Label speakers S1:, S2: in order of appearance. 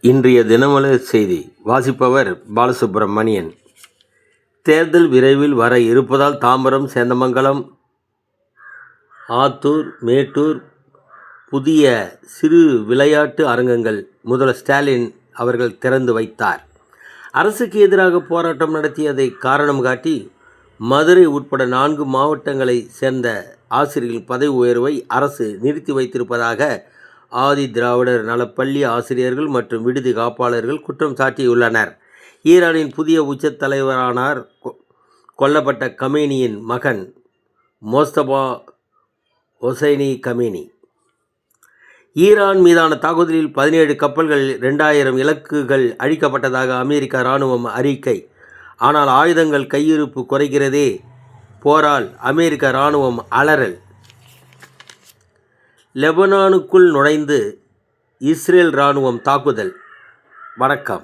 S1: இன்றைய தினமலர் செய்தி வாசிப்பவர் பாலசுப்ரமணியன். தேர்தல் விரைவில் வர இருப்பதால் தாம்பரம், சேந்தமங்கலம், ஆத்தூர், மேட்டூர் புதிய சிறு விளையாட்டு அரங்கங்கள் முதல்வர் ஸ்டாலின் அவர்கள் திறந்து வைத்தார். அரசுக்கு எதிராக போராட்டம் நடத்தியதை காரணம் காட்டி மதுரை உட்பட 4 மாவட்டங்களை சேர்ந்த ஆசிரியர்கள் பதவி உயர்வை அரசு நிறுத்தி வைத்திருப்பதாக ஆதி திராவிடர் நலப்பள்ளி ஆசிரியர்கள் மற்றும் விடுதி காப்பாளர்கள் குற்றம் சாட்டியுள்ளனர். ஈரானின் புதிய உச்ச தலைவரானார் கொல்லப்பட்ட கமேனியின் மகன் மோஸ்தபா ஹொசைனி கமேனி. ஈரான் மீதான தாக்குதலில் 17 கப்பல்கள், 2000 இலக்குகள் அழிக்கப்பட்டதாக அமெரிக்க இராணுவம் அறிக்கை. ஆனால் ஆயுதங்கள் கையிருப்பு குறைகிறதே, போரால் அமெரிக்க இராணுவம் அலறல். லெபனானுக்குள் நுழைந்து இஸ்ரேல் இராணுவம் தாக்குதல். வணக்கம்.